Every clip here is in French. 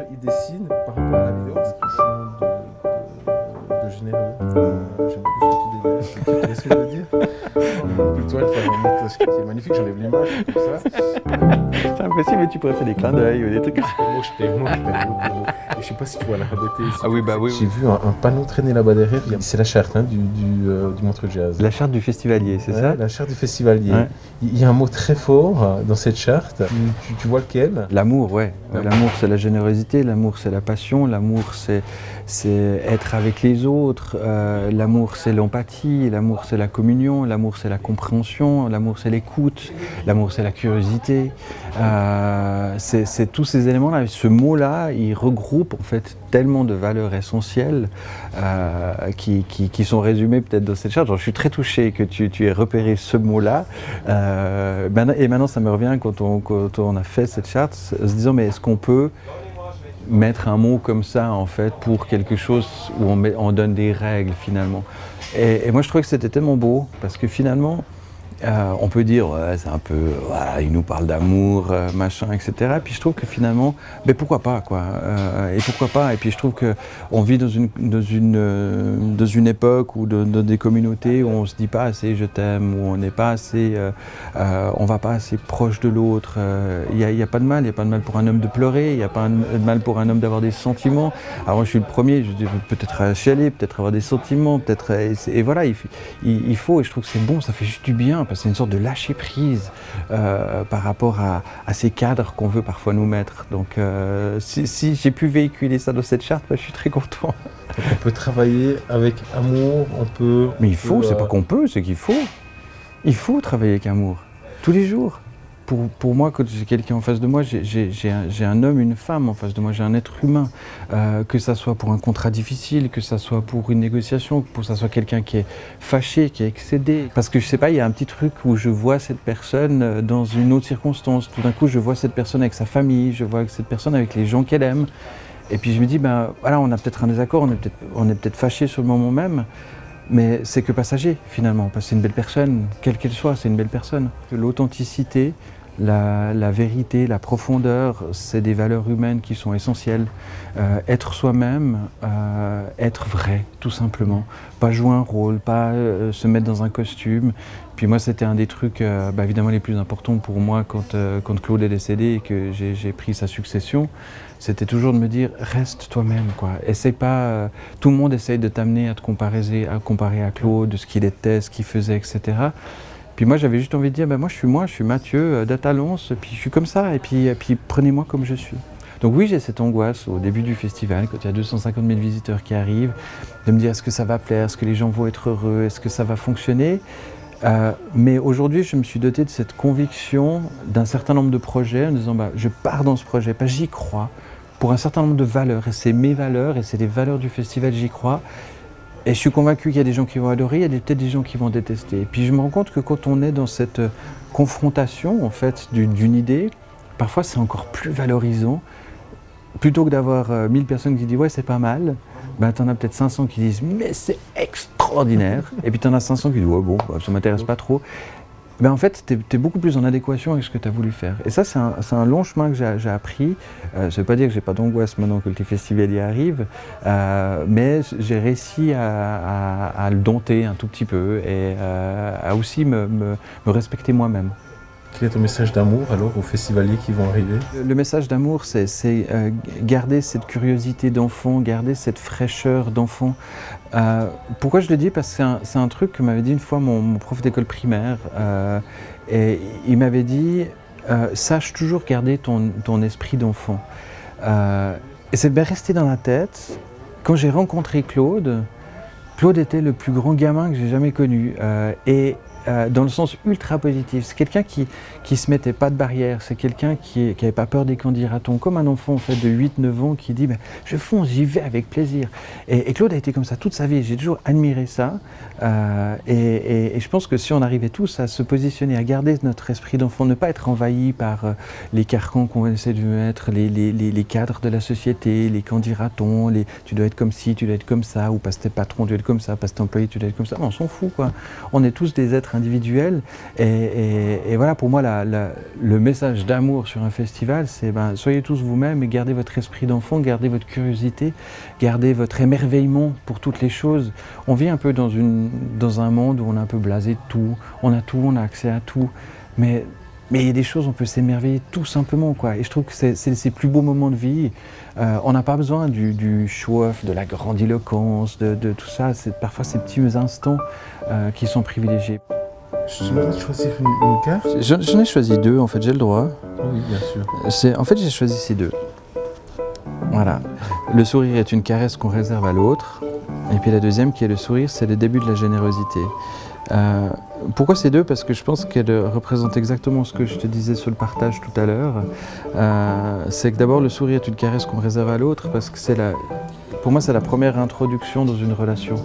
il dessine par rapport à la vidéo, ce qu'ils font de généreux. J'aime beaucoup ce que tu dégages. Tu vois ce que je veux dire? Plutôt elle fait un montage qui est magnifique, j'enlève l'image comme ça. C'est impossible, mais tu pourrais faire des clins d'œil ou des trucs. Moi je t'aime, moi je t'aime. Et je sais pas si tu vois la beauté ici. Ah oui, bah oui. J'ai vu un panneau traîner là-bas derrière. C'est la charte hein, du Montreux Jazz. La charte du festivalier, c'est ça? La charte du festivalier. Ouais. Il y a un mot très fort dans cette charte. Tu vois lequel? L'amour, ouais. L'amour, c'est la générosité, l'amour, c'est la passion, l'amour, c'est être avec les autres, l'amour, c'est l'empathie, l'amour, c'est la communion, l'amour, c'est la compréhension, l'amour, c'est l'écoute, l'amour, c'est la curiosité. C'est tous ces éléments-là. Ce mot-là, il regroupe en fait tellement de valeurs essentielles qui sont résumées peut-être dans cette charte. Genre, je suis très touché que tu aies repéré ce mot-là. Et maintenant, ça me revient quand on a fait cette charte, se disant mais est-ce qu'on peut mettre un mot comme ça en fait pour quelque chose où on donne des règles finalement. Et moi je trouvais que c'était tellement beau parce que finalement on peut dire ouais, c'est un peu il nous parle d'amour machin etc. Puis je trouve que finalement mais pourquoi pas quoi et pourquoi pas et puis je trouve que on vit dans une époque ou dans des communautés où on se dit pas assez je t'aime où on n'est pas assez on va pas assez proche de l'autre. Il y a pas de mal pour un homme de pleurer, il y a pas de mal pour un homme d'avoir des sentiments. Alors moi je suis le premier, je dis peut-être chialer, peut-être avoir des sentiments, peut-être et voilà il faut et je trouve que c'est bon, ça fait juste du bien. Parce que c'est une sorte de lâcher prise par rapport à ces cadres qu'on veut parfois nous mettre. Donc si j'ai pu véhiculer ça dans cette charte, je suis très content. Donc on peut travailler avec amour, on peut... Mais il faut, c'est pas qu'on peut, c'est qu'il faut. Il faut travailler avec amour, tous les jours. Pour moi, quand j'ai quelqu'un en face de moi, j'ai un homme, une femme en face de moi, j'ai un être humain. Que ça soit pour un contrat difficile, que ça soit pour une négociation, que ça soit quelqu'un qui est fâché, qui est excédé. Parce que je sais pas, il y a un petit truc où je vois cette personne dans une autre circonstance. Tout d'un coup, je vois cette personne avec sa famille, je vois cette personne avec les gens qu'elle aime. Et puis je me dis, ben voilà, on a peut-être un désaccord, on est peut-être fâché sur le moment même. Mais c'est que passager finalement, parce que c'est une belle personne, quelle qu'elle soit, c'est une belle personne. L'authenticité, la vérité, la profondeur, c'est des valeurs humaines qui sont essentielles. Être soi-même, être vrai, tout simplement. Pas jouer un rôle, pas se mettre dans un costume. Puis moi, c'était un des trucs évidemment les plus importants pour moi quand Claude est décédé et que j'ai pris sa succession. C'était toujours de me dire, reste toi-même, quoi. Essaye pas, tout le monde essaye de t'amener à te comparer à Claude, ce qu'il était, ce qu'il faisait, etc. Puis moi, j'avais juste envie de dire, moi, je suis Mathieu d'Atalance, puis je suis comme ça, et puis prenez-moi comme je suis. Donc oui, j'ai cette angoisse au début du festival, quand il y a 250 000 visiteurs qui arrivent, de me dire, est-ce que ça va plaire, est-ce que les gens vont être heureux, est-ce que ça va fonctionner? Mais aujourd'hui, je me suis doté de cette conviction d'un certain nombre de projets en disant je pars dans ce projet, j'y crois, pour un certain nombre de valeurs, et c'est mes valeurs, et c'est les valeurs du festival, j'y crois. Et je suis convaincu qu'il y a des gens qui vont adorer, il y a peut-être des gens qui vont détester. Et puis je me rends compte que quand on est dans cette confrontation en fait, d'une idée, parfois c'est encore plus valorisant. Plutôt que d'avoir 1000 personnes qui disent ouais c'est pas mal, t'en as peut-être 500 qui disent mais c'est extraordinaire. Et puis t'en as 500 qui disent ouais bon ça m'intéresse pas trop. En fait t'es beaucoup plus en adéquation avec ce que tu as voulu faire. Et ça c'est un long chemin que j'ai appris. Ça veut pas dire que j'ai pas d'angoisse maintenant que le festivalier arrive, mais j'ai réussi à le dompter un tout petit peu et à aussi me respecter moi-même. Quel est ton message d'amour alors aux festivaliers qui vont arriver? Le message d'amour, c'est garder cette curiosité d'enfant, garder cette fraîcheur d'enfant. Pourquoi je le dis? Parce que c'est un truc que m'avait dit une fois mon prof d'école primaire. Et il m'avait dit, sache toujours garder ton esprit d'enfant. Et c'est bien resté dans la tête. Quand j'ai rencontré Claude était le plus grand gamin que j'ai jamais connu. Dans le sens ultra positif. C'est quelqu'un qui se mettait pas de barrière, c'est quelqu'un qui avait pas peur des candidatons, comme un enfant en fait, de 8-9 ans qui dit je fonce, j'y vais avec plaisir. Et Claude a été comme ça toute sa vie, j'ai toujours admiré ça. Et je pense que si on arrivait tous à se positionner, à garder notre esprit d'enfant, ne pas être envahi par les carcans qu'on essaie de mettre, les cadres de la société, les candidatons, tu dois être comme ci, tu dois être comme ça, ou parce que t'es patron, tu dois être comme ça, parce que t'es employé, tu dois être comme ça. On s'en fout quoi. On est tous des êtres individuel. Et voilà, pour moi, le message d'amour sur un festival, c'est soyez tous vous-même et gardez votre esprit d'enfant, gardez votre curiosité, gardez votre émerveillement pour toutes les choses. On vit un peu dans un monde où on est un peu blasé de tout, on a accès à tout, mais il y a des choses, on peut s'émerveiller tout simplement, quoi. Et je trouve que c'est ces plus beaux moments de vie. On n'a pas besoin du show-off, de la grandiloquence, de tout ça. C'est parfois ces petits instants qui sont privilégiés. Je te demande de choisir une carte. J'en ai choisi deux, en fait, j'ai le droit. Oui, bien sûr. En fait, j'ai choisi ces deux. Voilà. Le sourire est une caresse qu'on réserve à l'autre. Et puis la deuxième, qui est le sourire, c'est le début de la générosité. Pourquoi ces deux? Parce que je pense qu'elles représentent exactement ce que je te disais sur le partage tout à l'heure. C'est que d'abord le sourire est une caresse qu'on réserve à l'autre parce que pour moi c'est la première introduction dans une relation.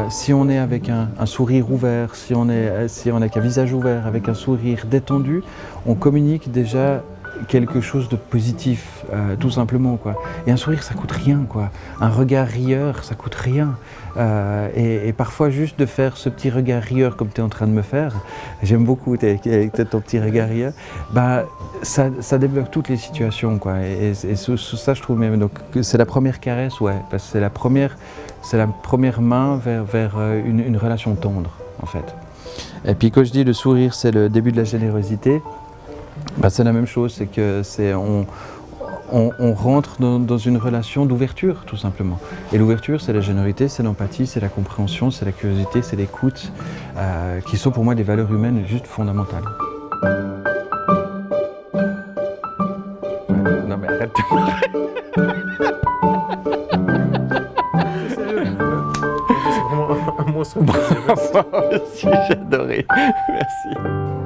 Si on est avec un sourire ouvert, si on est avec un visage ouvert, avec un sourire détendu, on communique déjà quelque chose de positif, tout simplement, quoi. Et un sourire, ça coûte rien, quoi. Un regard rieur, ça coûte rien. Et parfois, juste de faire ce petit regard rieur comme tu es en train de me faire, j'aime beaucoup avec ton petit regard rieur, ça débloque toutes les situations, quoi. Et sous ça, je trouve même. Donc, c'est la première caresse, ouais, parce que c'est la première main vers une relation tendre, en fait. Et puis, quand je dis le sourire, c'est le début de la générosité, c'est la même chose, c'est que on rentre dans une relation d'ouverture, tout simplement. Et l'ouverture, c'est la générosité, c'est l'empathie, c'est la compréhension, c'est la curiosité, c'est l'écoute, qui sont pour moi des valeurs humaines juste fondamentales. Non mais arrête de C'est sérieux. C'est vraiment un monstre. Moi aussi, j'ai adoré. Merci.